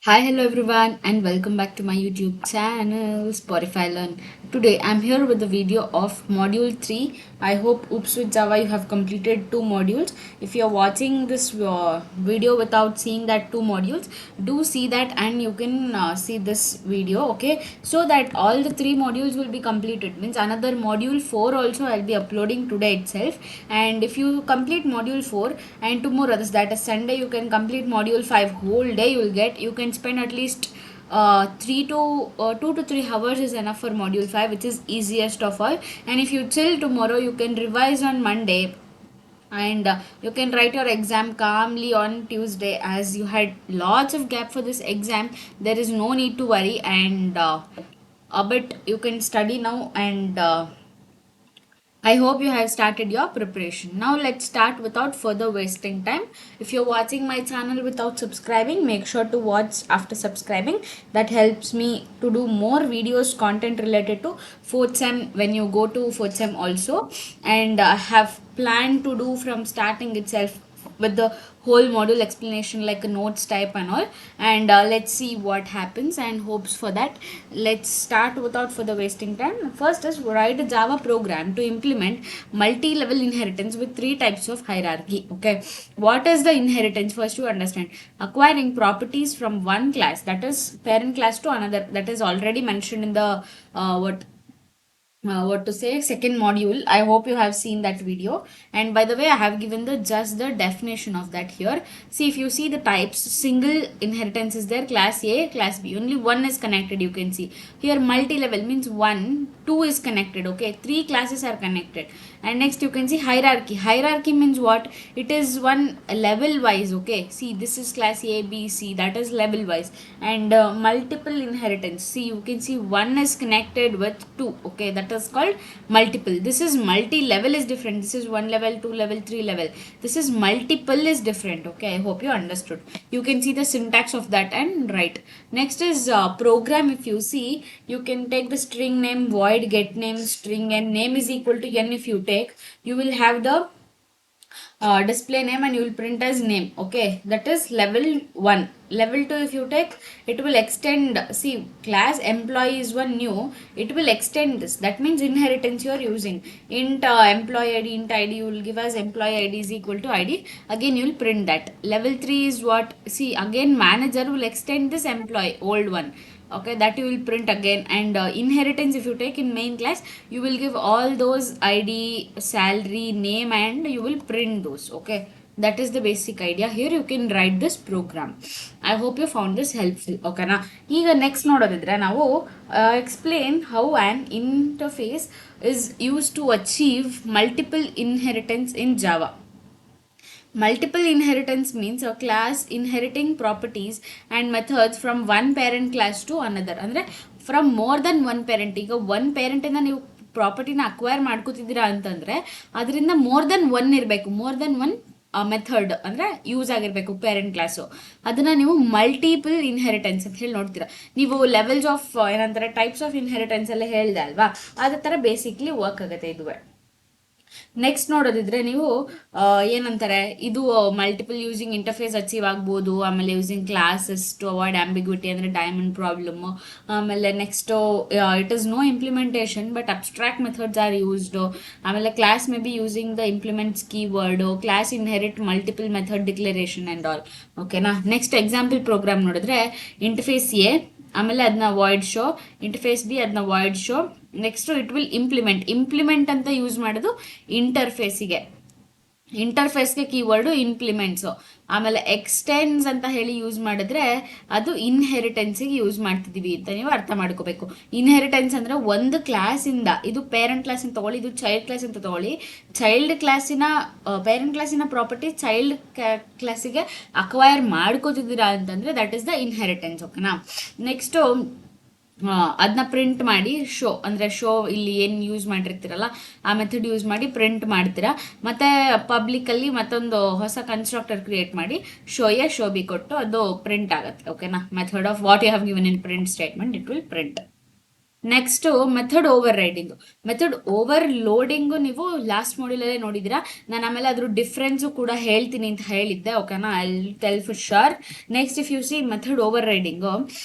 Hi, hello everyone, and welcome back to my YouTube channel Spotify Learn. Today I'm here with the video of Module 3. I hope Oops with Java you have completed two modules. If you're watching this video without seeing that two modules, do see that and you can see this video, okay? So that all the three modules will be completed. Means another module 4 also I'll be uploading today itself. And if you complete module 4 and tomorrow, that is Sunday, you can complete module 5 whole day you can spend at least 2 to 3 hours is enough for module 5, which is easiest of all. And if you chill tomorrow, you can revise on Monday, and you can write your exam calmly on Tuesday. As you had lots of gap for this exam, there is no need to worry, and a bit you can study now, and I hope you have started your preparation. Now let's start without further wasting time. If you're watching my channel without subscribing, make sure to watch after subscribing. That helps me to do more videos, content related to 4th sem when you go to 4th sem also. And I have planned to do from starting itself with the whole module explanation like a notes type and all. And let's see what happens and hopes for that. Let's start without further wasting time. First is write a Java program to implement multi-level inheritance with three types of hierarchy. Okay, what is the inheritance? First you understand acquiring properties from one class, that is parent class, to another, that is already mentioned in the what to say second module. I hope you have seen that video, and by the way I have given the just the definition of that here. See, if you see the types, single inheritance is there, class A, class B, only one is connected. You can see here multi-level means one two is connected, okay, three classes are connected. And next you can see hierarchy means what, it is one level wise, okay. See, this is class A, B, C, that is level wise. And multiple inheritance, see, you can see one is connected with two, okay, that is called multiple. This is multi-level is different, this is one level, two level, three level. This is multiple is different, okay. I hope you understood. You can see the syntax of that and write. Next is program. If you see, you can take the string name void get name string, and name is equal to n. If you take, you will have the display name and you will print as name, okay. That is level 1. Level 2, if you take, it will extend. See, class employee is one new, it will extend this. That means inheritance you are using int employee id, int id, you will give as employee id is equal to id, again you will print that. Level 3 is what, see, again manager will extend this employee old one, okay, that you will print again. And inheritance, if you take in main class, you will give all those id, salary, name, and you will print those, okay. That is the basic idea. Here you can write this program. I hope you found this helpful, okay na. ಈಗ next ನೋಡೋದಿದ್ರೆ ನಾವು explain how an interface is used to achieve multiple inheritance in Java. Multiple inheritance means a class inheriting properties and methods from one parent class to another. ಅಂದರೆ from more than one parent. ಈಗ one ಪೇರೆಂಟಿಂದ ನೀವು ಪ್ರಾಪರ್ಟಿನ acquire ಮಾಡ್ಕೋತಿದ್ದೀರಾ ಅಂತಂದರೆ ಅದರಿಂದ more than one ಇರಬೇಕು, more than one method ಅಂದರೆ use ಆಗಿರಬೇಕು parent class. ಅದನ್ನು ನೀವು ಮಲ್ಟಿಪಲ್ ಇನ್ಹೆರಿಟೆನ್ಸ್ ಅಂತ ಹೇಳಿ ನೋಡ್ತೀರಾ. ನೀವು ಲೆವೆಲ್ಸ್ ಆಫ್ ಏನಂತಾರೆ ಟೈಪ್ಸ್ ಆಫ್ ಇನ್ಹೆರಿಟೆನ್ಸ್ ಎಲ್ಲ ಹೇಳಿದೆ ಅಲ್ವಾ, ಅದೇ ಥರ ಬೇಸಿಕ್ಲಿ ವರ್ಕ್ ಆಗುತ್ತೆ ಇದುವೇ. ನೆಕ್ಸ್ಟ್ ನೋಡೋದಿದ್ರೆ ನೀವು ಏನಂತಾರೆ, ಇದು ಮಲ್ಟಿಪಲ್ ಯೂಸಿಂಗ್ ಇಂಟರ್ಫೇಸ್ ಅಚೀವ್ ಆಗ್ಬೋದು. ಆಮೇಲೆ using classes to avoid ambiguity ಅಂದರೆ ಡೈಮಂಡ್ ಪ್ರಾಬ್ಲಮ್. ಆಮೇಲೆ next it is no implementation but abstract methods are used. ಆಮೇಲೆ class may be using the implements keyword, class inherit multiple method declaration and all, ಓಕೆನಾ. Next example program ನೋಡಿದ್ರೆ interface A, ಆಮೇಲೆ ಅದನ್ನ void show, interface B ಅದನ್ನ void show. Next it will implement ಅಂತ use ಮಾಡೋದು ಇಂಟರ್ಫೇಸಿಗೆ, ಇಂಟರ್ಫೇಸ್ಗೆ ಕೀವರ್ಡು ಇಂಪ್ಲಿಮೆಂಟ್ಸು. ಆಮೇಲೆ ಎಕ್ಸ್ಟೆನ್ಸ್ ಅಂತ ಹೇಳಿ ಯೂಸ್ ಮಾಡಿದ್ರೆ ಅದು ಇನ್ಹೆರಿಟೆನ್ಸಿಗೆ ಯೂಸ್ ಮಾಡ್ತಿದ್ದೀವಿ ಅಂತ ನೀವು ಅರ್ಥ ಮಾಡ್ಕೋಬೇಕು. ಇನ್ಹೆರಿಟೆನ್ಸ್ ಅಂದರೆ ಒಂದು ಕ್ಲಾಸಿಂದ, ಇದು ಪೇರೆಂಟ್ ಕ್ಲಾಸ್ ಅಂತ ತಗೊಳ್ಳಿ, ಇದು ಚೈಲ್ಡ್ ಕ್ಲಾಸ್ ಅಂತ ತಗೊಳ್ಳಿ, ಚೈಲ್ಡ್ ಕ್ಲಾಸಿನ ಪೇರೆಂಟ್ ಕ್ಲಾಸಿನ ಪ್ರಾಪರ್ಟಿ ಚೈಲ್ಡ್ ಕ್ಲಾಸಿಗೆ ಅಕ್ವೈರ್ ಮಾಡ್ಕೋತಿದ್ದೀರಾ ಅಂತಂದರೆ ದಟ್ ಈಸ್ ದ ಇನ್ಹೆರಿಟೆನ್ಸ್, ಓಕೆನಾ. ನೆಕ್ಸ್ಟು ಅದನ್ನ ಪ್ರಿಂಟ್ ಮಾಡಿ ಶೋ, ಅಂದರೆ ಶೋ ಇಲ್ಲಿ ಏನು ಯೂಸ್ ಮಾಡಿರ್ತೀರಲ್ಲ ಆ ಮೆಥಡ್ ಯೂಸ್ ಮಾಡಿ ಪ್ರಿಂಟ್ ಮಾಡ್ತೀರಾ. ಮತ್ತು ಪಬ್ಲಿಕಲ್ಲಿ ಮತ್ತೊಂದು ಹೊಸ ಕನ್ಸ್ಟ್ರಕ್ಟರ್ ಕ್ರಿಯೇಟ್ ಮಾಡಿ ಶೋ ಎ ಶೋ ಬಿ ಕೊಟ್ಟು ಅದು ಪ್ರಿಂಟ್ ಆಗುತ್ತೆ, ಓಕೆನಾ. Method of what you have given in print statement, it will print. Next method overriding. Method overloading ನೀವು ಲಾಸ್ಟ್ ಮಾಡ್ಯೂಲಲ್ಲೇ ನೋಡಿದ್ದೀರಾ. ನಾನು ಆಮೇಲೆ ಅದ್ರ ಡಿಫ್ರೆನ್ಸು ಕೂಡ ಹೇಳ್ತೀನಿ ಅಂತ ಹೇಳಿದ್ದೆ, ಓಕೆನಾ. I tell for sure. Next if U C method over riding,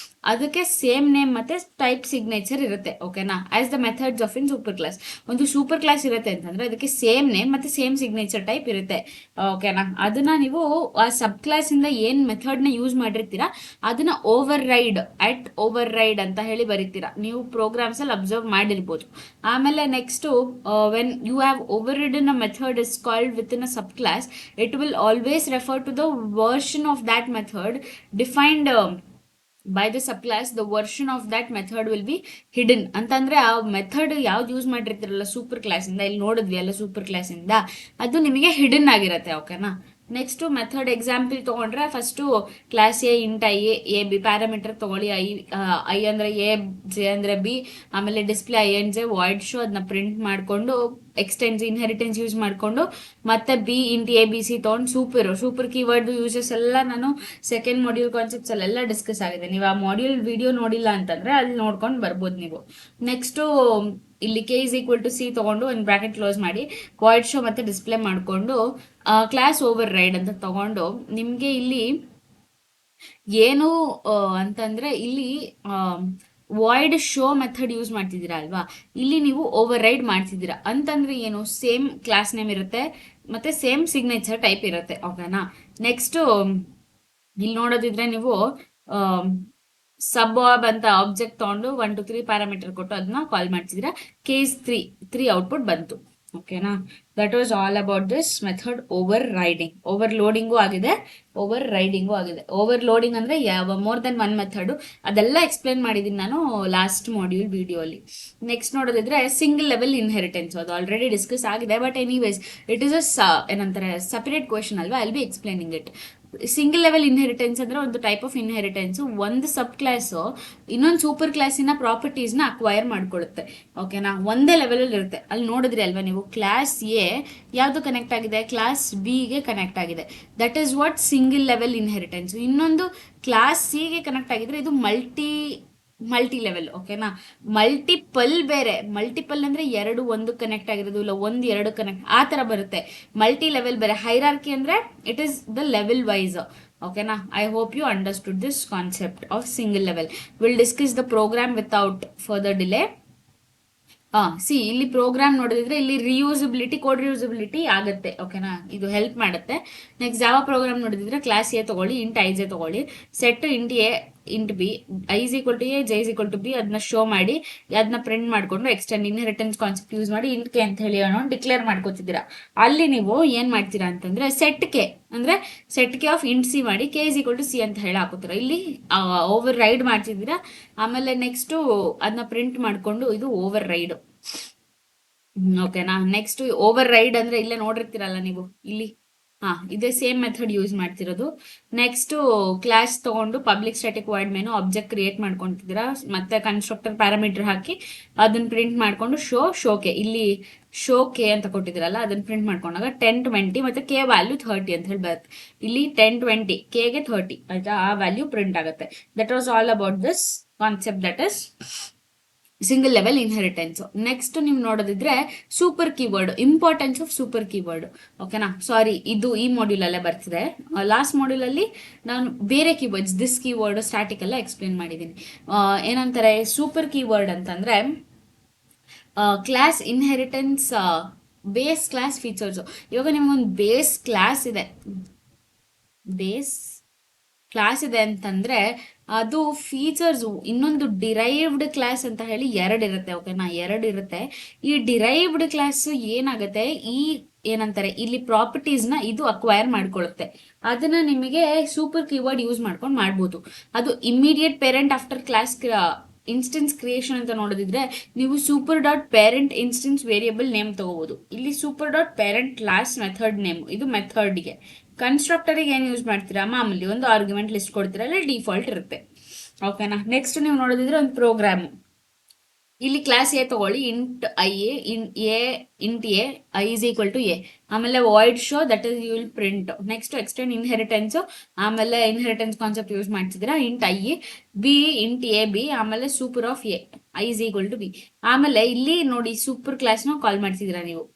ಅದಕ್ಕೆ ಸೇಮ್ ನೇಮ್ ಮತ್ತೆ ಟೈಪ್ ಸಿಗ್ನೇಚರ್ ಇರುತ್ತೆ, ಓಕೆನಾ. As the methods of in super class. ಒಂದು ಸೂಪರ್ ಕ್ಲಾಸ್ ಇರುತ್ತೆ ಅಂತಂದ್ರೆ ಅದಕ್ಕೆ ಸೇಮ್ ನೇಮ್ ಮತ್ತೆ ಸೇಮ್ ಸಿಗ್ನೇಚರ್ ಟೈಪ್ ಇರುತ್ತೆ, ಓಕೆನಾ. ಅದನ್ನ ನೀವು ಆ ಸಬ್ ಕ್ಲಾಸ್ ಇಂದ ಏನ್ ಮೆಥಡ್ ನ ಯೂಸ್ ಮಾಡಿರ್ತೀರಾ ಅದನ್ನ ಓವರ್ ರೈಡ್ ಅಂತ ಹೇಳಿ ಬರೀತೀರಾ. ನೀವು ಪ್ರೋಗ್ರಾಮ್ಸ್ ಅಲ್ಲಿ ಅಬ್ಸರ್ವ್ ಮಾಡಿರ್ಬೋದು. ಆಮೇಲೆ next, when you have overridden a method is called within a subclass, it will always refer to the version of that method defined by the subclass. The version of that method will be hidden. ಅಂತಂದ್ರೆ ಆ method ಯಾವ್ದು use ಮಾಡಿರ್ತಿರಲ್ಲ super class ಇಂದ, ಇಲ್ಲಿ ನೋಡಿದ್ವಿ ಅಲ್ಲ super class ಇಂದ, ಅದು ನಿಮಗೆ ಹಿಡನ್ ಆಗಿರುತ್ತೆ, ಓಕೆನಾ. ನೆಕ್ಸ್ಟ್ ಮೆಥಡ್ ಎಕ್ಸಾಂಪಲ್ ತಗೊಂಡ್ರೆ, first class A int A B parameter ತಗೊಳ್ಳಿ. ಐ ಅಂದ್ರೆ ಎ, ಜೆ ಅಂದ್ರೆ ಬಿ, ಆಮೇಲೆ display I N J void show ಅದನ್ನ ಪ್ರಿಂಟ್ ಮಾಡಿಕೊಂಡು ಎಕ್ಸ್ಟೆನ್ಸ್ ಇನ್ಹೆರಿಟೆನ್ಸ್ ಯೂಸ್ ಮಾಡಿಕೊಂಡು, ಮತ್ತೆ B int A B C ತೊಗೊಂಡು ಸೂಪರ್ ಕೀವರ್ಡ್ ಯೂಸಸ್ ಎಲ್ಲ ನಾನು ಸೆಕೆಂಡ್ ಮಾಡ್ಯೂಲ್ ಕಾನ್ಸೆಪ್ಟ್ಸ್ ಅಲ್ಲೆಲ್ಲ ಡಿಸ್ಕಸ್ ಆಗಿದೆ. ನೀವು ಆ ಮಾಡ್ಯೂಲ್ ವಿಡಿಯೋ ನೋಡಿಲ್ಲ ಅಂತಂದ್ರೆ ಅಲ್ಲಿ ನೋಡ್ಕೊಂಡು ಬರ್ಬೋದು ನೀವು. ನೆಕ್ಸ್ಟು ಇಲ್ಲಿ k is equal to c ತಗೊಂಡು ಒಂದು ಬ್ರಾಕೆಟ್ ಕ್ಲೋಸ್ ಮಾಡಿ ವಾಯ್ಡ್ ಶೋ ಮತ್ತೆ ಡಿಸ್ಪ್ಲೇ ಮಾಡಿಕೊಂಡು ಕ್ಲಾಸ್ ಓವರ್ ರೈಡ್ ಅಂತ ತಗೊಂಡು, ನಿಮಗೆ ಇಲ್ಲಿ ಏನು ಅಂತಂದ್ರೆ ಇಲ್ಲಿ ವಾಯ್ಡ್ ಶೋ ಮೆಥಡ್ ಯೂಸ್ ಮಾಡ್ತಿದ್ದೀರಾ ಅಲ್ವಾ, ಇಲ್ಲಿ ನೀವು ಓವರ್ ರೈಡ್ ಮಾಡ್ತಿದ್ದೀರಾ ಅಂತಂದ್ರೆ ಏನು, ಸೇಮ್ ಕ್ಲಾಸ್ ನೇಮ್ ಇರುತ್ತೆ ಮತ್ತೆ ಸೇಮ್ ಸಿಗ್ನೇಚರ್ ಟೈಪ್ ಇರುತ್ತೆ, ಓಕೆನಾ. ನೆಕ್ಸ್ಟ್ ಇಲ್ಲಿ ನೋಡೋದಿದ್ರೆ ನೀವು ಸಬ್ ಆಬ್ ಅಂತ ಆಬ್ಜೆಕ್ಟ್ ತಗೊಂಡು 1 to 3 ಪ್ಯಾರಾಮೀಟರ್ ಕೊಟ್ಟು ಅದನ್ನ ಕಾಲ್ ಮಾಡ್ತಿದ್ದೀರಾ. ಕೇಸ್ 3 ಔಟ್ಪುಟ್ ಬಂತು, ಓಕೆನಾ. That was all about this method over riding. Over loading ಆಗಿದೆ, ಓವರ್ ರೈಡಿಂಗು ಆಗಿದೆ. ಓವರ್ ಲೋಡಿಂಗ್ ಅಂದ್ರೆ ಯಾವ ಮೋರ್ ದೆನ್ ಒನ್ ಮೆಥಡ್, ಅದೆಲ್ಲ ಎಕ್ಸ್ಪ್ಲೇನ್ ಮಾಡಿದ್ದೀನಿ ನಾನು ಲಾಸ್ಟ್ ಮಾಡ್ಯೂಲ್ ವಿಡಿಯೋ ಅಲ್ಲಿ. ನೆಕ್ಸ್ಟ್ ನೋಡೋದಿದ್ರೆ ಸಿಂಗಲ್ ಲೆವೆಲ್ ಇನ್ಹೆರಿಟೆನ್ಸ್, ಅದು ಆಲ್ರೆಡಿ ಡಿಸ್ಕಸ್ ಆಗಿದೆ. ಬಟ್ ಎನಿವೇಸ್ ಇಟ್ ಇಸ್ ಏನಂತಾರೆ ಸಪರೇಟ್ ಕ್ವೆಶನ್ ಅಲ್ವಾ, I'll be explaining it. Single level inheritance ಅಂದ್ರೆ ಒಂದು ಟೈಪ್ ಆಫ್ ಇನ್ಹೆರಿಟೆನ್ಸ್. ಒಂದು ಸಬ್ ಕ್ಲಾಸು ಇನ್ನೊಂದು ಸೂಪರ್ ಕ್ಲಾಸಿನ ಪ್ರಾಪರ್ಟೀಸ್ನ ಅಕ್ವೈರ್ ಮಾಡ್ಕೊಳ್ಳುತ್ತೆ, ಓಕೆನಾ. ಒಂದೇ ಲೆವೆಲಲ್ಲಿ ಇರುತ್ತೆ. ಅಲ್ಲಿ ನೋಡಿದ್ರಿ ಅಲ್ವಾ ನೀವು, ಕ್ಲಾಸ್ ಎ ಯಾವುದು ಕನೆಕ್ಟ್ ಆಗಿದೆ, ಕ್ಲಾಸ್ ಬಿಗೆ ಕನೆಕ್ಟ್ ಆಗಿದೆ. That is what single level inheritance. ಇನ್ನೊಂದು ಕ್ಲಾಸ್ ಸಿಗೆ ಕನೆಕ್ಟ್ ಆಗಿದ್ರೆ ಇದು ಮಲ್ಟಿ ಲೆವೆಲ್, ಓಕೆನಾ. ಮಲ್ಟಿಪಲ್ ಬೇರೆ, ಮಲ್ಟಿಪಲ್ ಅಂದ್ರೆ ಒಂದು ಕನೆಕ್ಟ್ ಆಗಿರೋದು, ಇಲ್ಲ ಎರಡು ಕನೆಕ್ಟ್, ಆ ತರ ಬರುತ್ತೆ. ಮಲ್ಟಿ ಲೆವೆಲ್ ಬೇರೆ. ಹೈರಾರ್ಕಿ ಅಂದ್ರೆ it is the level wise, ಓಕೆನಾ. I hope you understood this concept of single level. Will discuss the program without further delay. ಇಲ್ಲಿ ಪ್ರೋಗ್ರಾಮ್ ನೋಡಿದ್ರೆ ಇಲ್ಲಿ ರಿಯೂಸಬಿಲಿಟಿ, ಕೋಡ್ ರಿಯೂಸಬಿಲಿಟಿ ಆಗುತ್ತೆ, ಓಕೆನಾ. ಇದು ಹೆಲ್ಪ್ ಮಾಡುತ್ತೆ. ನೆಕ್ಸ್ಟ್ ಜಾವಾ ಪ್ರೋಗ್ರಾಮ್ ನೋಡಿದ್ರೆ ಕ್ಲಾಸ್ ಎ ತಗೊಳ್ಳಿ, ಇಂಟ್ ಐ ಜೆ ತಗೊಳ್ಳಿ, set int A int B, I is equal to A, J is equal to B, ಅದನ್ನ ಶೋ ಮಾಡಿ ಅದನ್ನ ಪ್ರಿಂಟ್ ಮಾಡ್ಕೊಂಡು ಎಕ್ಸ್ಟೆಂಡ್ ಇನ್ಹೆರಿಟೆನ್ಸ್ ಕಾನ್ಸೆಪ್ಟ್ ಯೂಸ್ ಮಾಡಿ ಇಂಟ್ ಕೆ ಅಂತ ಹೇಳಿ ಡಿಕ್ಲೇರ್ ಮಾಡ್ಕೋತಿದ್ದೀರಾ. ಅಲ್ಲಿ ನೀವು ಏನ್ ಮಾಡ್ತೀರಾ ಅಂತಂದ್ರೆ set K of int C ಮಾಡಿ K is equal to C ಅಂತ ಹೇಳಿ ಹಾಕೋತೀರಾ. ಇಲ್ಲಿ ಓವರ್ ರೈಡ್ ಮಾಡ್ತಿದ್ದೀರಾ. ಆಮೇಲೆ ನೆಕ್ಸ್ಟ್ ಅದನ್ನ ಪ್ರಿಂಟ್ ಮಾಡ್ಕೊಂಡು ಇದು ಓವರ್ ರೈಡ್, ಓಕೆನಾ. ನೆಕ್ಸ್ಟ್ ಓವರ್ ರೈಡ್ ಅಂದ್ರೆ ಇಲ್ಲೇ ನೋಡಿರ್ತೀರಲ್ಲ ನೀವು, ಇಲ್ಲಿ ಇದೇ ಸೇಮ್ ಮೆಥಡ್ ಯೂಸ್ ಮಾಡ್ತಿರೋದು. ನೆಕ್ಸ್ಟ್ ಕ್ಲಾಸ್ ತಗೊಂಡು public static void main object create ಮಾಡ್ಕೊಂತಿದ್ದೀರಾ. ಮತ್ತೆ ಕನ್ಸ್ಟ್ರಕ್ಟರ್ ಪ್ಯಾರಾಮೀಟರ್ ಹಾಕಿ ಅದನ್ನ ಪ್ರಿಂಟ್ ಮಾಡ್ಕೊಂಡು ಶೋಕೆ ಇಲ್ಲಿ ಶೋಕೆ ಅಂತ ಕೊಟ್ಟಿದ್ದೀರಲ್ಲ ಅದನ್ನ ಪ್ರಿಂಟ್ ಮಾಡ್ಕೊಂಡಾಗ 10, 20 ಮತ್ತೆ ಕೆ ವ್ಯಾಲ್ಯೂ 30 ಅಂತ ಹೇಳಿ ಬರುತ್ತೆ. ಇಲ್ಲಿ 10, 20 ಕೆಗೆ 30 ಆಯ್ತಾ, ಆ ವ್ಯಾಲ್ಯೂ ಪ್ರಿಂಟ್ ಆಗುತ್ತೆ. That was all about this concept, that is single level inheritance. Next ನೀವು ನೋಡೋದಿದ್ರೆ super keyword, importance of super keyword, ಓಕೆನಾ. ಸಾರಿ, ಇದು ಈ ಮಾಡ್ಯೂಲ್ ಅಲ್ಲೇ ಬರ್ತಿದೆ. ಲಾಸ್ಟ್ ಮಾಡ್ಯೂಲ್ ಅಲ್ಲಿ ನಾನು ಬೇರೆ ಕೀವರ್ಡ್ಸ್, ದಿಸ್ ಕೀವರ್ಡ್, ಸ್ಟ್ಯಾಟಿಕ್ ಎಲ್ಲ ಎಕ್ಸ್ಪ್ಲೇನ್ ಮಾಡಿದ್ದೀನಿ. ಏನಂತಾರೆ ಸೂಪರ್ ಕೀವರ್ಡ್ ಅಂತಂದ್ರೆ class inheritance base class features. ಇವಾಗ ನಿಮ್ಗೊಂದು ಬೇಸ್ ಕ್ಲಾಸ್ ಇದೆ ಅಂತಂದ್ರೆ ಅದು ಫೀಚರ್ಸ್ ಇನ್ನೊಂದು ಡಿರೈವ್ಡ್ ಕ್ಲಾಸ್ ಅಂತ ಹೇಳಿ ಎರಡಿರುತ್ತೆ, ಓಕೆನಾ. ಎರಡಿರುತ್ತೆ. ಈ ಡಿರೈವ್ಡ್ ಕ್ಲಾಸ್ ಏನಾಗುತ್ತೆ, ಏನಂತಾರೆ ಇಲ್ಲಿ ಪ್ರಾಪರ್ಟೀಸ್ನ ಇದು ಅಕ್ವೈರ್ ಮಾಡ್ಕೊಳ್ಳುತ್ತೆ. ಅದನ್ನ ನಿಮಗೆ ಸೂಪರ್ ಕೀವರ್ಡ್ ಯೂಸ್ ಮಾಡ್ಕೊಂಡು ಮಾಡ್ಬೋದು. ಅದು immediate parent after class instance creation ಅಂತ ನೋಡೋದಿದ್ರೆ ನೀವು super dot parent instance variable name ತಗೋಬಹುದು. ಇಲ್ಲಿ super dot parent class method name, ಇದು ಮೆಥಡ್ಗೆ. ಕನ್ಸ್ಟ್ರಕ್ಟರ್ಗೆ ಏನು ಯೂಸ್ ಮಾಡ್ತೀರಾ, ಮಾಮೂಲಿ ಒಂದು ಆರ್ಗ್ಯುಮೆಂಟ್ ಲಿಸ್ಟ್ ಕೊಡ್ತೀರಾ, ಅಲ್ಲಿ ಡಿಫಾಲ್ಟ್ ಇರುತ್ತೆ, ಓಕೆನಾ. ನೆಕ್ಸ್ಟ್ ನೀವು ನೋಡೋದಿದ್ರೆ ಒಂದು ಪ್ರೋಗ್ರಾಮ್. ಇಲ್ಲಿ ಕ್ಲಾಸ್ ಎ ತಗೊಳ್ಳಿ, int I A int A I is equal to A. ಆಮೇಲೆ void show that is you will print. Next extend inheritance, ಆಮೇಲೆ ಇನ್ಹೆರಿಟೆನ್ಸ್ ಕಾನ್ಸೆಪ್ಟ್ ಯೂಸ್ ಮಾಡ್ತಿದ್ದೀರಾ. Int I B int A B, ಆಮೇಲೆ super of A I is equal to B. ಆಮೇಲೆ ಇಲ್ಲಿ ನೋಡಿ super ಕ್ಲಾಸ್ನ ಕಾಲ್ ಮಾಡ್ತಿದ್ದೀರಾ ನೀವು.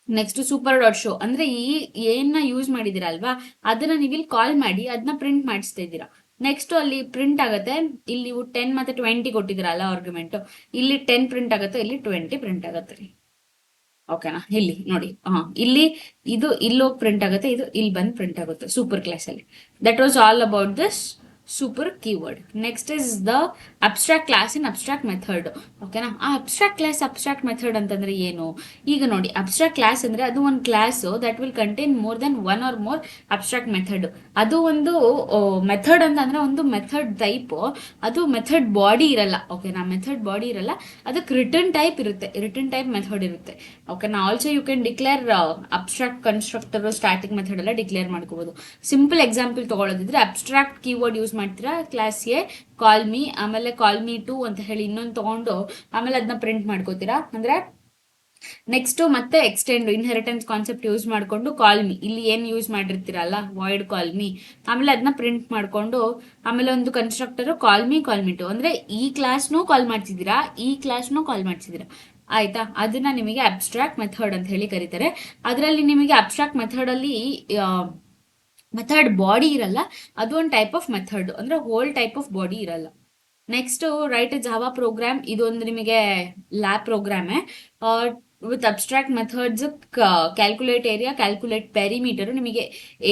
ನೆಕ್ಸ್ಟ್ ಸೂಪರ್ ಡಾಟ್ ಶೋ ಅಂದ್ರೆ ಈ ಏನ ಯೂಸ್ ಮಾಡಿದಿರಾ ಅಲ್ವಾ, ಅದನ್ನ ನೀವು ಇಲ್ಲಿ ಕಾಲ್ ಮಾಡಿ ಅದನ್ನ ಪ್ರಿಂಟ್ ಮಾಡಿಸ್ತಾ ಇದ್ದೀರಾ. ನೆಕ್ಸ್ಟ್ ಅಲ್ಲಿ ಪ್ರಿಂಟ್ ಆಗುತ್ತೆ. ಇಲ್ಲಿ ನೀವು 10 ಮತ್ತೆ 20 ಕೊಟ್ಟಿದ್ದೀರಲ್ಲ ಆರ್ಗ್ಯುಮೆಂಟ್, ಇಲ್ಲಿ 10 ಪ್ರಿಂಟ್ ಆಗುತ್ತೆ, ಇಲ್ಲಿ 20 ಪ್ರಿಂಟ್ ಆಗುತ್ತೆ ರೀ. ಓಕೆನಾ? ಇಲ್ಲಿ ನೋಡಿ, ಇಲ್ಲಿ ಇದು ಇಲ್ಲೋಗಿ ಪ್ರಿಂಟ್ ಆಗುತ್ತೆ, ಇದು ಇಲ್ಲಿ ಬಂದು ಪ್ರಿಂಟ್ ಆಗುತ್ತೆ ಸೂಪರ್ ಕ್ಲಾಸ್ ಅಲ್ಲಿ. That was all about this super keyword. Next is the abstract class in abstract method. ಓಕೆನಾ? ಆ ಅಬ್ಸ್ಟ್ರಾಕ್ಟ್ ಕ್ಲಾಸ್ ಅಬ್ಸ್ಟ್ರಾಕ್ಟ್ ಮೆಥಡ್ ಅಂತಂದ್ರೆ ಏನು? ಈಗ ನೋಡಿ, ಅಬ್ಸ್ಟ್ರಾಕ್ಟ್ ಕ್ಲಾಸ್ ಅಂದ್ರೆ ಅದು ಒಂದು class that will contain more than one or more abstract method. ಅದು ಒಂದು ಮೆಥಡ್ ಅಂತ ಅಂದ್ರೆ ಒಂದು ಮೆಥಡ್ ಟೈಪ್, ಅದು ಮೆಥಡ್ ಬಾಡಿ ಇರಲ್ಲ. ಓಕೆನಾ? ಮೆಥಡ್ ಬಾಡಿ ಇರಲ್ಲ, ಅದಕ್ಕೆ ರಿಟರ್ನ್ ಟೈಪ್ ಇರುತ್ತೆ, ರಿಟರ್ನ್ ಟೈಪ್ ಮೆಥಡ್ ಇರುತ್ತೆ. ಓಕೆನಾ? Also you can declare abstract constructor static method ಎಲ್ಲ ಡಿಕ್ಲೇರ್ ಮಾಡ್ಕೋಬಹುದು. ಸಿಂಪಲ್ ಎಕ್ಸಾಂಪಲ್ ತಗೊಳ್ಳೋದಿದ್ರೆ ಅಬ್ಸ್ಟ್ರಾಕ್ಟ್ ಕೀವರ್ಡ್ ಯೂಸ್ ಮಾಡ್ತೀರಾ, ಕ್ಲಾಸ್ ಎ ಕಾಲ್ ಮೀ, ಆಮೇಲೆ ಕಾಲ್ ಮೀ ಟು ಅಂತ ಹೇಳಿ ಇನ್ನೊಂದು ತಗೊಂಡು ಆಮೇಲೆ ಅದನ್ನ ಪ್ರಿಂಟ್ ಮಾಡ್ಕೋತೀರಾ. ಅಂದ್ರೆ ನೆಕ್ಸ್ಟ್ ಮತ್ತೆ ಎಕ್ಸ್ಟೆಂಡ್ ಇನ್ಹೆರಿಟೆನ್ಸ್ ಕಾನ್ಸೆಪ್ಟ್ ಯೂಸ್ ಮಾಡ್ಕೊಂಡು ಕಾಲ್ ಮೀ, ಇಲ್ಲಿ ಏನ್ ಯೂಸ್ ಮಾಡಿರ್ತೀರಲ್ಲ ವಾಯ್ಡ್ ಕಾಲ್ ಮೀ, ಆಮೇಲೆ ಅದನ್ನ ಪ್ರಿಂಟ್ ಮಾಡ್ಕೊಂಡು ಆಮೇಲೆ ಒಂದು ಕನ್ಸ್ಟ್ರಕ್ಟರ್ ಕಾಲ್ ಮೀ ಟು, ಅಂದ್ರೆ ಈ ಕ್ಲಾಸ್ನು ಕಾಲ್ ಮಾಡ್ತಿದ್ದೀರಾ, ಈ ಕ್ಲಾಸ್ನು ಕಾಲ್ ಮಾಡ್ತಿದ್ದೀರಾ. ಆಯ್ತಾ? ಅದನ್ನ ನಿಮಗೆ ಅಬ್ಸ್ಟ್ರಾಕ್ಟ್ ಮೆಥಡ್ ಅಂತ ಹೇಳಿ ಕರೀತಾರೆ. ಅದರಲ್ಲಿ ನಿಮಗೆ ಅಬ್ಸ್ಟ್ರಾಕ್ಟ್ ಮೆಥಡ್ ಅಲ್ಲಿ ಮೆಥಡ್ ಬಾಡಿ ಇರಲ್ಲ, ಅದು ಒಂದು ಟೈಪ್ ಆಫ್ ಮೆಥಡ್, ಅಂದ್ರೆ ಹೋಲ್ ಟೈಪ್ ಆಫ್ ಬಾಡಿ ಇರಲ್ಲ. ನೆಕ್ಸ್ಟ್ ರೈಟ್ ಜಾವಾ ಪ್ರೋಗ್ರಾಮ್, ಇದೊಂದು ನಿಮಗೆ ಲ್ಯಾಬ್ ಪ್ರೋಗ್ರಾಮೇ. With abstract methods, calculate area, calculate perimeter. ನಿಮಗೆ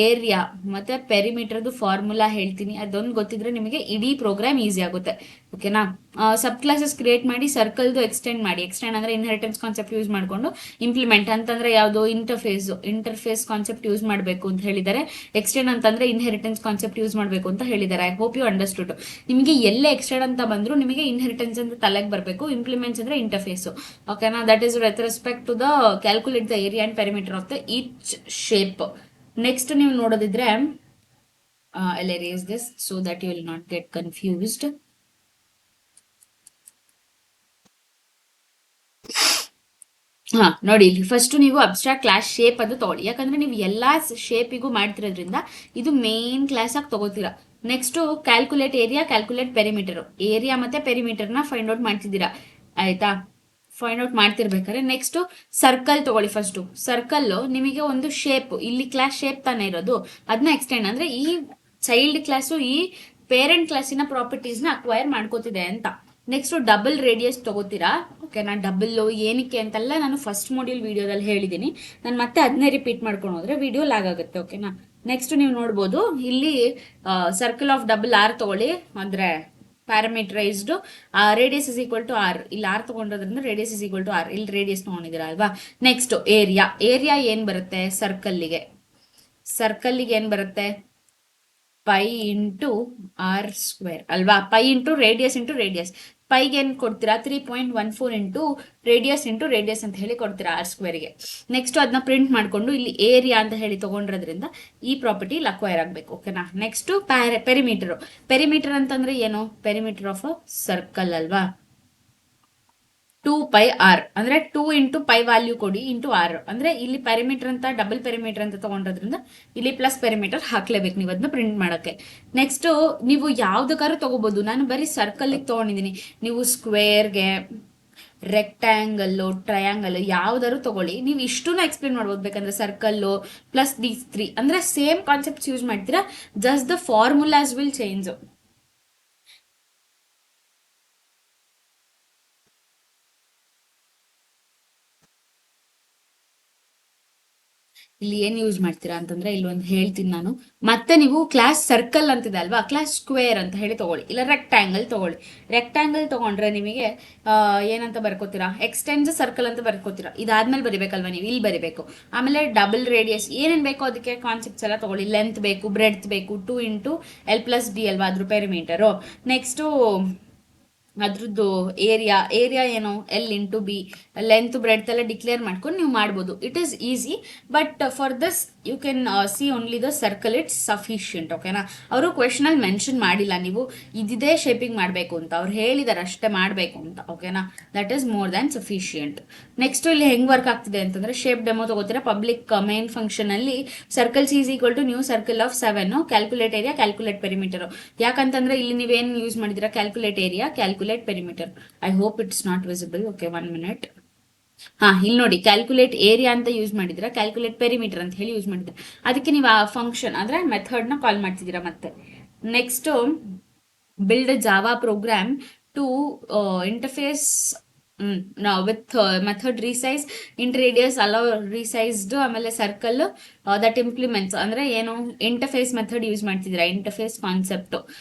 ಏರಿಯಾ ಮತ್ತೆ ಪೆರಿಮೀಟರ್ದು ಫಾರ್ಮುಲಾ ಹೇಳ್ತೀನಿ, ಅದೊಂದು ಗೊತ್ತಿದ್ರೆ ನಿಮಗೆ ಇಡೀ ಪ್ರೋಗ್ರಾಮ್ ಈಸಿ ಆಗುತ್ತೆ. ಓಕೆನಾ? ಸಬ್ ಕ್ಲಾಸಸ್ ಕ್ರಿಯೇಟ್ ಮಾಡಿ, ಸರ್ಕಲ್ದು ಎಕ್ಸ್ಟೆಂಡ್ ಮಾಡಿ. ಎಕ್ಸ್ಟೆಂಡ್ ಅಂದ್ರೆ ಇನ್ಹೆರಿಟೆನ್ಸ್ ಕಾನ್ಸೆಪ್ಟ್ ಯೂಸ್ ಮಾಡಿಕೊಂಡು, ಇಂಪ್ಲಿಮೆಂಟ್ ಅಂತಂದ್ರೆ ಯಾವುದು, ಇಂಟರ್ಫೇಸ್ ಕಾನ್ಸೆಪ್ಟ್ ಯೂಸ್ ಮಾಡಬೇಕು ಅಂತ ಹೇಳಿದ್ದಾರೆ. ಎಕ್ಸ್ಟೆಂಡ್ ಅಂತಂದ್ರೆ ಇನ್ಹೆರಿಟೆನ್ಸ್ ಕಾನ್ಸೆಪ್ಟ್ ಯೂಸ್ ಮಾಡಬೇಕು ಅಂತ ಹೇಳಿದ್ದಾರೆ. I hope you understood. ನಿಮಗೆ ಎಲ್ಲೇ ಎಕ್ಸ್ಟೆಂಡ್ ಅಂತ ಬಂದ್ರು ನಿಮಗೆ ಇನ್ಹೆರಿಟೆನ್ಸ್ ಅಂತ ತಲೆಗೆ ಬರಬೇಕು, ಇಂಪ್ಲಿಮೆಂಟ್ಸ್ ಅಂದ್ರೆ ಇಂಟರ್ಫೇಸ್. ಓಕೆನಾ? That is with respect to the calculate the area and perimeter of the each shape. Next ನೀವು ನೋಡೋದಿದ್ರೆ I'll erase this so that you will not get confused. ನೋಡಿ, ಇಲ್ಲಿ ಫಸ್ಟ್ ನೀವು ಅಬ್ಸ್ಟ್ರಾಕ್ಟ್ ಕ್ಲಾಸ್ ಶೇಪ್ ಅದು ತಗೊಳ್ಳಿ, ಯಾಕಂದ್ರೆ ನೀವು ಎಲ್ಲಾ ಶೇಪಿಗೂ ಮಾಡ್ತಿರೋದ್ರಿಂದ ಇದು ಮೇನ್ ಕ್ಲಾಸ್ ಆಗಿ ತಗೋತೀರಾ. Next calculate area, calculate perimeter. Area ಮತ್ತೆ ಪೆರಿಮೀಟರ್ನ ಫೈಂಡ್ ಔಟ್ ಮಾಡ್ತಿದ್ದೀರಾ. ಆಯ್ತಾ? ಫೈಂಡ್ ಔಟ್ ಮಾಡ್ತಿರ್ಬೇಕಾದ್ರೆ ನೆಕ್ಸ್ಟ್ ಸರ್ಕಲ್ ತಗೊಳ್ಳಿ. ಫಸ್ಟ್ ಸರ್ಕಲ್ ನಿಮಗೆ ಒಂದು ಶೇಪ್, ಇಲ್ಲಿ ಕ್ಲಾಸ್ ಶೇಪ್ ತಾನೇ ಇರೋದು, ಅದನ್ನ ಎಕ್ಸ್ಟೆಂಡ್ ಅಂದ್ರೆ ಈ ಚೈಲ್ಡ್ ಕ್ಲಾಸು ಈ ಪೇರೆಂಟ್ ಕ್ಲಾಸಿನ ಪ್ರಾಪರ್ಟೀಸ್ನ ಅಕ್ವೈರ್ ಮಾಡ್ಕೋತಿದೆ ಅಂತ. ನೆಕ್ಸ್ಟ್ ಡಬಲ್ ರೇಡಿಯಸ್ ತಗೋತೀರಾ. ಓಕೆನಾ? ಡಬಲ್ ಏನಕ್ಕೆ ಅಂತೆಲ್ಲ ನಾನು ಫಸ್ಟ್ ಮಾಡ್ಯೂಲ್ ವಿಡಿಯೋದಲ್ಲಿ ಹೇಳಿದ್ದೀನಿ, ನಾನು ಮತ್ತೆ ಅದನ್ನೇ ರಿಪೀಟ್ ಮಾಡ್ಕೊಂಡು ಹೋದ್ರೆ ವಿಡಿಯೋ ಲ್ಯಾಗ್ ಆಗುತ್ತೆ. ಓಕೆನಾ? ನೆಕ್ಸ್ಟ್ ನೀವು ನೋಡ್ಬೋದು ಇಲ್ಲಿ ಸರ್ಕಲ್ ಆಫ್ ಡಬಲ್ ಆರ್ ತಗೊಳ್ಳಿ, ಅಂದ್ರೆ parameterized radius is equal to R. ಇಲ್ಲಿ ಆರ್ ತಗೊಂಡ್ರದ್ರಿಂದ radius is equal to R, ಇಲ್ಲಿ ರೇಡಿಯಸ್ ತಗೊಂಡಿದ್ದೀರಾ ಅಲ್ವಾ. ನೆಕ್ಸ್ಟ್ ಏರಿಯಾ, ಏರಿಯಾ ಏನ್ ಬರುತ್ತೆ ಸರ್ಕಲ್ಲಿಗೆ ಏನ್ ಬರುತ್ತೆ, ಪೈ ಇಂಟು ಆರ್ ಸ್ಕ್ವೇರ್ ಅಲ್ವಾ. Pi into radius. ಪೈಗೆ ಏನು ಕೊಡ್ತೀರಾ, 3.14 ಇಂಟು ರೇಡಿಯಸ್ ಅಂತ ಹೇಳಿ ಕೊಡ್ತೀರಾ ಆರ್ ಸ್ಕ್ವೇರ್ಗೆ. ನೆಕ್ಸ್ಟ್ ಅದನ್ನ ಪ್ರಿಂಟ್ ಮಾಡ್ಕೊಂಡು ಇಲ್ಲಿ ಏರಿಯಾ ಅಂತ ಹೇಳಿ ತಗೊಂಡ್ರದ್ರಿಂದ ಈ ಪ್ರಾಪರ್ಟಿ ಇಲ್ಲಿ ಅಕ್ವೈರ್ ಆಗಬೇಕು. ಓಕೆನಾ? ನೆಕ್ಸ್ಟ್ ಪೆರಿಮೀಟರ್ ಅಂತಂದ್ರೆ ಏನು, ಪೆರಿಮೀಟರ್ ಆಫ್ ಅ ಸರ್ಕಲ್ ಅಲ್ವಾ. 2πr ಅಂದ್ರೆ 2 ಇಂಟು ಪೈ ವ್ಯಾಲ್ಯೂ ಕೊಡಿ ಇಂಟು ಆರ್, ಅಂದ್ರೆ ಇಲ್ಲಿ ಪೆರಿಮೀಟರ್ ಅಂತ ಡಬಲ್ ಪೆರಿಮೀಟರ್ ಅಂತ ತಗೊಂಡ್ರದ್ರಿಂದ ಇಲ್ಲಿ ಪ್ಲಸ್ ಪೆರಿಮೀಟರ್ ಹಾಕ್ಲೇಬೇಕು ನೀವು ಅದನ್ನ ಪ್ರಿಂಟ್ ಮಾಡಕ್ಕೆ. ನೆಕ್ಸ್ಟ್ ನೀವು ಯಾವ್ದಕ್ಕಾದ್ರೂ ತಗೋಬಹುದು, ನಾನು ಬರೀ ಸರ್ಕಲ್ ತಗೊಂಡಿದ್ದೀನಿ, ನೀವು ಸ್ಕ್ವೇರ್ಗೆ, ರೆಕ್ಟ್ಯಾಂಗಲ್, ಟ್ರಯಾಂಗಲ್ ಯಾವ್ದಾದ್ರು ತಗೊಳ್ಳಿ. ನೀವು ಇಷ್ಟನ್ನು ಎಕ್ಸ್ಪ್ಲೇನ್ ಮಾಡ್ಬೋದು ಬೇಕಂದ್ರೆ, ಸರ್ಕಲ್ ಪ್ಲಸ್ ದೀಸ್ 3 ಅಂದ್ರೆ ಸೇಮ್ ಕಾನ್ಸೆಪ್ಟ್ಸ್ ಯೂಸ್ ಮಾಡ್ತೀರಾ, just the formulas will change. ಇಲ್ಲಿ ಏನ್ ಯೂಸ್ ಮಾಡ್ತೀರಾ ಅಂತಂದ್ರೆ ಇಲ್ಲಿ ಒಂದು ಹೇಳ್ತೀನಿ ನಾನು. ಮತ್ತೆ ನೀವು ಕ್ಲಾಸ್ ಸರ್ಕಲ್ ಅಂತಿದೆ ಅಲ್ವಾ, ಕ್ಲಾಸ್ ಸ್ಕ್ವೇರ್ ಅಂತ ಹೇಳಿ ತಗೊಳ್ಳಿ, ಇಲ್ಲ ರೆಕ್ಟ್ಯಾಂಗಲ್ ತಗೊಳ್ಳಿ. ರೆಕ್ಟ್ಯಾಂಗಲ್ ತಗೊಂಡ್ರೆ ನಿಮಗೆ ಏನಂತ ಬರ್ಕೋತೀರಾ, ಎಕ್ಸ್ಟೆಂಡ್ಸ್ ಸರ್ಕಲ್ ಅಂತ ಬರ್ಕೋತೀರಾ. ಇದಾದ್ಮೇಲೆ ಬರಿಬೇಕಲ್ವಾ ನೀವು, ಇಲ್ಲಿ ಬರಿಬೇಕು. ಆಮೇಲೆ ಡಬಲ್ ರೇಡಿಯಸ್ ಏನೇನ್ ಬೇಕೋ ಅದಕ್ಕೆ ಕಾನ್ಸೆಪ್ಟ್ಸ್ ಎಲ್ಲ ತಗೊಳ್ಳಿ. ಲೆಂತ್ ಬೇಕು, ಬ್ರೆಡ್ತ್ ಬೇಕು, 2 ಇಂಟು ಎಲ್ ಪ್ಲಸ್ ಡಿ ಅಲ್ವಾ ಅದ್ರ ಪೆರಿಮೀಟರು. ನೆಕ್ಸ್ಟ್ ಅದ್ರದ್ದು ಏರಿಯಾ ಏನು, l into b. Length breadth ಎಲ್ಲ ಡಿಕ್ಲೇರ್ ಮಾಡ್ಕೊಂಡು ನೀವು ಮಾಡ್ಬೋದು. It is easy, but for this you can see only the circle it's sufficient. ಓಕೆನಾ, ಅವರು ಕ್ವೆಶನ್ ಅಲ್ಲಿ ಮೆನ್ಷನ್ ಮಾಡಿಲ್ಲ ನೀವು ಇದಿದೆ ಶೇಪಿಂಗ್ ಮಾಡಬೇಕು ಅಂತ, ಅವ್ರು ಹೇಳಿದಾರೆ ಅಷ್ಟೇ ಮಾಡಬೇಕು ಅಂತ. ಓಕೆನಾ, that is more than sufficient. Next ಇಲ್ಲಿ ಹೆಂಗ್ ವರ್ಕ್ ಆಗ್ತಿದೆ ಅಂತಂದ್ರೆ, ಶೇಪ್ ಡೆಮೋ ತಗೋತೀರಾ. ಪಬ್ಲಿಕ್ ಮೇನ್ ಫಂಕ್ಷನ್ ಅಲ್ಲಿ circles is equal to new circle of 7, calculate area, calculate perimeter. ಯಾಕಂತಂದ್ರೆ ಇಲ್ಲಿ ನೀವೇನ್ ಯೂಸ್ ಮಾಡಿದಿರಾ, calculate area, calculate perimeter. I hope it's not visible. Okay, 1 minute. ಇಲ್ಲಿ ನೋಡಿ, ಕ್ಯಾಲ್ಕುಲೇಟ್ ಏರಿಯಾ ಅಂತ ಯೂಸ್ ಮಾಡಿದ್ರ, ಕ್ಯಾಲ್ಕುಲೇಟ್ ಪೆರಿಮೀಟರ್ ಅಂತ ಹೇಳಿ ಯೂಸ್ ಮಾಡಿದ್ರ. ಅದಕ್ಕೆ ನೀವು ಆ ಫಂಕ್ಷನ್ ಅಂದ್ರೆ ಮೆಥಡ್ ನ ಕಾಲ್ ಮಾಡ್ತಿದ್ದೀರಾ. ಮತ್ತೆ next, build Java program to interface with method resize int radius allow resized, ಆಮೇಲೆ ಸರ್ಕಲ್ ದಟ್ ಇಂಪ್ಲಿಮೆಂಟ್ಸ್ ಅಂದ್ರೆ ಏನು, ಇಂಟರ್ಫೇಸ್ ಮೆಥಡ್ ಯೂಸ್ ಮಾಡ್ತಿದ್ದೀರಾ, ಇಂಟರ್ಫೇಸ್ ಕಾನ್ಸೆಪ್ಟ್.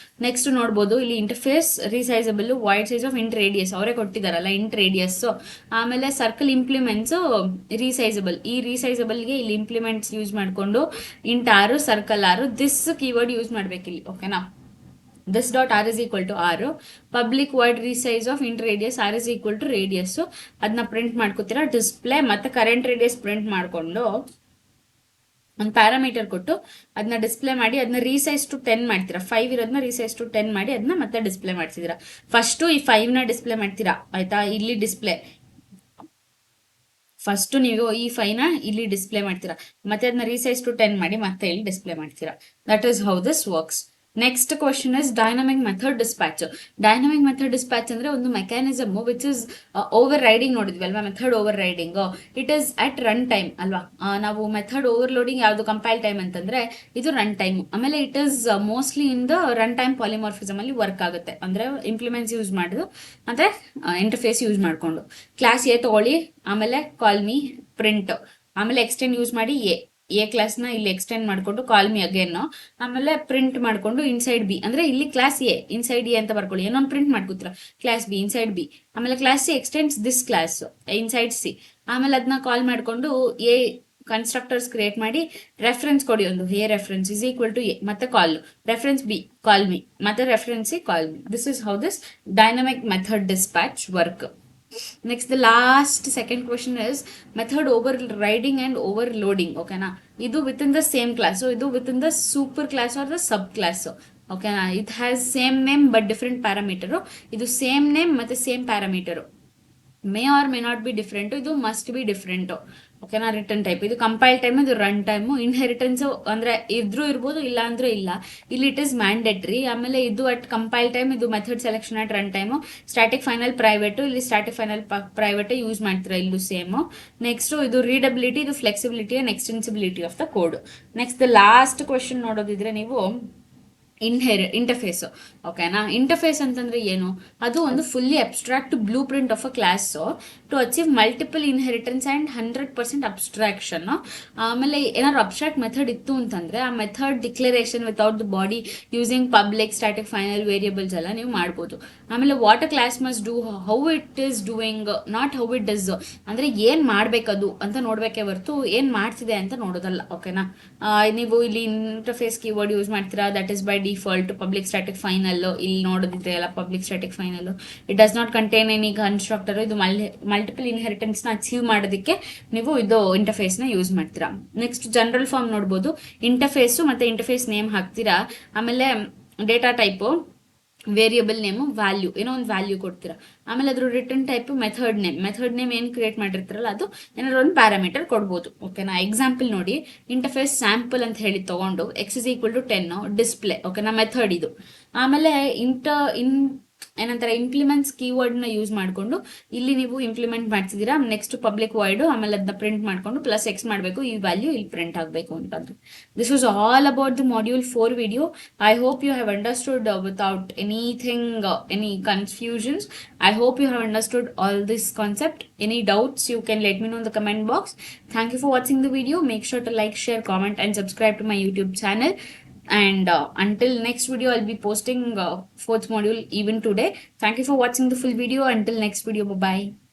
ನೆಕ್ಸ್ಟ್ ನೋಡ್ಬೋದು ಇಲ್ಲಿ interface resizable wide size of int radius ಅವರೇ ಕೊಟ್ಟಿದಾರಲ್ಲ, ಇಂಟ್ ರೇಡಿಯಸ್. ಆಮೇಲೆ circle implements resizable, ಈ ರೀಸೈಸಬಲ್ಗೆ ಇಲ್ಲಿ ಇಂಪ್ಲಿಮೆಂಟ್ಸ್ ಯೂಸ್ ಮಾಡಿಕೊಂಡು int 6 circle 6 this keyword use ಮಾಡ್ಬೇಕಿಲ್ಲಿ. ಓಕೆನಾ, this dot r is equal to r, public void resize of int radius r is equal to radius. ಅದನ್ನ ಪ್ರಿಂಟ್ ಮಾಡ್ಕೋತೀರಾ. ಡಿಸ್ಪ್ಲೇ ಮತ್ತೆ current radius print ಮಾಡ್ಕೊಂಡು ಒಂದು ಪ್ಯಾರಾಮೀಟರ್ ಕೊಟ್ಟು ಅದನ್ನ display ಮಾಡಿ, ಅದನ್ನ ರೀಸೈಸ್ ಟು 10 ಮಾಡ್ತೀರಾ. 5 ಇರೋದನ್ನ ರೀಸೈಸ್ ಟು 10 ಮಾಡಿ ಅದನ್ನ ಮತ್ತೆ ಡಿಸ್ಪ್ಲೇ ಮಾಡ್ತಿದ್ದೀರಾ. ಫಸ್ಟ್ ಈ 5 ನ ಡಿಸ್ಪ್ಲೇ ಮಾಡ್ತೀರಾ, ಆಯ್ತಾ. ಇಲ್ಲಿ ಡಿಸ್ಪ್ಲೇ ಫಸ್ಟ್ ನೀವು ಈ 5 ನ ಇಲ್ಲಿ ಡಿಸ್ಪ್ಲೇ ಮಾಡ್ತೀರಾ, ಮತ್ತೆ ಅದನ್ನ ರೀಸೈಸ್ ಟು 10 ಮಾಡಿ ಮತ್ತೆ ಇಲ್ಲಿ ಡಿಸ್ಪ್ಲೇ ಮಾಡ್ತೀರಾ. That is how this works. Next question is dynamic method dispatch. Dynamic method dispatch ಅಂದ್ರೆ ಒಂದು mechanism which is over riding. ನೋಡಿದ್ವಿ ಅಲ್ವಾ, method over riding. It is at run time ಅಲ್ವಾ. ನಾವು ಮೆಥಡ್ ಓವರ್ಲೋಡಿಂಗ್ ಯಾವುದು ಕಂಪೈಲ್ ಟೈಮ್ ಅಂತಂದ್ರೆ ಇದು run time. ಆಮೇಲೆ it is mostly in the run time polymorphism ಅಲ್ಲಿ ವರ್ಕ್ ಆಗುತ್ತೆ. ಅಂದ್ರೆ ಇಂಪ್ಲಿಮೆಂಟ್ಸ್ ಯೂಸ್ ಮಾಡೋದು ಮತ್ತೆ ಇಂಟರ್ಫೇಸ್ ಯೂಸ್ ಮಾಡ್ಕೊಂಡು. ಕ್ಲಾಸ್ ಎ ತಗೊಳ್ಳಿ, ಆಮೇಲೆ ಕಾಲ್ ಮಿ ಪ್ರಿಂಟ್, ಆಮೇಲೆ ಎಕ್ಸ್ಟೆಂಡ್ ಯೂಸ್ ಮಾಡಿ ಎ ಕ್ಲಾಸ್ ನ ಇಲ್ಲಿ ಎಕ್ಸ್ಟೆಂಡ್ ಮಾಡ್ಕೊಂಡು ಕಾಲ್ ಮಿ ಅಗೇನ್, ಆಮೇಲೆ ಪ್ರಿಂಟ್ ಮಾಡ್ಕೊಂಡು ಇನ್ಸೈಡ್ ಬಿ, ಅಂದ್ರೆ ಇಲ್ಲಿ ಕ್ಲಾಸ್ ಎ ಇನ್ಸೈಡ್ ಎ ಅಂತ ಬರ್ಕೊಳ್ಳಿ. ಏನೊಂದು ಪ್ರಿಂಟ್ ಮಾಡ್ಕೊತೀರ, ಕ್ಲಾಸ್ ಬಿ ಇನ್ಸೈಡ್ ಬಿ, ಆಮೇಲೆ class C extends this class inside C, ಆಮೇಲೆ ಅದನ್ನ ಕಾಲ್ ಮಾಡ್ಕೊಂಡು ಎ ಕನ್ಸ್ಟ್ರಕ್ಟರ್ಸ್ ಕ್ರಿಯೇಟ್ ಮಾಡಿ ರೆಫರೆನ್ಸ್ ಕೊಡಿ. ಒಂದು A reference is equal to A, ಮತ್ತೆ call reference B call me, ಮತ್ತೆ reference C call me. This is how this dynamic method dispatch work. Next, the last second question is method overriding and overloading. Okay na, idu within the same class, so idu within the super class or the sub class. Okay na, it has same name but different parameter. Idu same name matte same parameter, May R may not be different, ಇದು must be different. ಓಕೆನಾ, return type ಇದು compile time, ಇದು run time. Inheritance ಅಂದ್ರೆ ಇದ್ರೂ ಇರ್ಬೋದು, ಇಲ್ಲ ಅಂದ್ರೆ ಇಲ್ಲ. ಇಲ್ಲಿ ಇಟ್ ಇಸ್ ಮ್ಯಾಂಡೇಟ್ರಿ. ಆಮೇಲೆ ಇದು ಅಟ್ ಕಂಪೈಲ್ ಟೈಮ್, ಇದು method selection at run time. Static final private, ಇಲ್ಲಿ ಸ್ಟ್ಯಾಟಿಕ್ ಫೈನಲ್ ಪ್ರೈವೇಟ್ ಯೂಸ್ ಮಾಡ್ತೀರಾ, ಇಲ್ಲೂ ಸೇಮು. ನೆಕ್ಸ್ಟ್ ಇದು ರೀಡಬಿಲಿಟಿ, ಇದು flexibility and extensibility of the code. Next the last question ನೋಡೋದಿದ್ರೆ ನೀವು ಇಂಟರ್ಫೇಸ್. ಓಕೆನಾ, ಇಂಟರ್ಫೇಸ್ ಅಂತಂದ್ರೆ ಏನು, ಅದು ಒಂದು fully abstract blueprint of a class to achieve multiple inheritance and 100% abstraction. ಆಮೇಲೆ ಏನಾದ್ರು ಅಬ್ಸ್ಟ್ರಾಕ್ಟ್ ಮೆಥಡ್ ಇತ್ತು ಅಂತಂದ್ರೆ ಆ method declaration without the body using public static final variables ಎಲ್ಲ ನೀವು ಮಾಡ್ಬೋದು. ಆಮೇಲೆ what a class must do, how it is doing, not how it does. ಅಂದ್ರೆ ಏನ್ ಮಾಡ್ಬೇಕದು ಅಂತ ನೋಡ್ಬೇಕೇ ಹೊರತು ಏನ್ ಮಾಡ್ತಿದೆ ಅಂತ ನೋಡೋದಲ್ಲ. ಓಕೆನಾ, ನೀವು ಇಲ್ಲಿ ಇಂಟರ್ಫೇಸ್ ಕೀವರ್ಡ್ ಯೂಸ್ ಮಾಡ್ತೀರಾ, that is by default public static final. ಇಲ್ಲಿ ನೋಡೋದಿದ್ರೆ ಎಲ್ಲ public static final. It does not contain any constructor. ಇದು ಮಲ್ಟಿಪಲ್ ಇನ್ಹೆರಿಟೆನ್ಸ್ ನ ಅಚೀವ್ ಮಾಡೋದಕ್ಕೆ ನೀವು ಇದು ಇಂಟರ್ಫೇಸ್ ನ ಯೂಸ್ ಮಾಡ್ತೀರಾ. ನೆಕ್ಸ್ಟ್ ಜನರಲ್ ಫಾರ್ಮ್ ನೋಡ್ಬೋದು, ಇಂಟರ್ಫೇಸ್ ಮತ್ತೆ ಇಂಟರ್ಫೇಸ್ ನೇಮ್ ಹಾಕ್ತೀರಾ. ಆಮೇಲೆ data type, variable name, value, ಏನೋ ಒಂದು ವ್ಯಾಲ್ಯೂ ಕೊಡ್ತೀರಾ. ಆಮೇಲೆ ಅದ್ರ ರಿಟರ್ನ್ ಟೈಪ್ ಮೆಥಡ್ ನೇಮ್ ಏನು ಕ್ರಿಯೇಟ್ ಮಾಡಿರ್ತಾರಲ್ಲ ಅದು ಏನಾದ್ರು ಒಂದು ಪ್ಯಾರಾಮೀಟರ್ ಕೊಡ್ಬೋದು. ಓಕೆನಾ, ಎಕ್ಸಾಂಪಲ್ ನೋಡಿ, ಇಂಟರ್ಫೇಸ್ ಸ್ಯಾಂಪಲ್ ಅಂತ ಹೇಳಿ ತಗೊಂಡು x is equal to 10 display. ಓಕೆನಾ, ಮೆಥಡ್ ಇದು. ಆಮೇಲೆ ಏನಂತಾರೆ ಇಂಪ್ಲಿಮೆಂಟ್ಸ್ ಕೀವರ್ಡ್ ನ ಯೂಸ್ ಮಾಡ್ಕೊಂಡು ಇಲ್ಲಿ ನೀವು ಇಂಪ್ಲಿಮೆಂಟ್ ಮಾಡ್ತಿದ್ದೀರಾ. ನೆಕ್ಸ್ಟ್ ಪಬ್ಲಿಕ್ ವಾಯ್ಡ್, ಆಮೇಲೆ ಅದನ್ನ ಪ್ರಿಂಟ್ ಮಾಡ್ಕೊಂಡು ಪ್ಲಸ್ ಎಕ್ಸ್ ಮಾಡಬೇಕು, ಈ ವ್ಯಾಲ್ಯೂ ಇಲ್ಲಿ ಪ್ರಿಂಟ್ ಆಗಬೇಕು ಅಂತಂದ್ರೆ. This was all about the module 4 video. I hope you have understood without anything, any confusions. I hope you have understood all this concept. Any doubts, you can let me know in the comment box. Thank you for watching the video. Make sure to like, share, comment and subscribe to my YouTube channel. And until next video, I'll be posting 4th module even today. Thank you for watching the full video. Until next video, bye bye.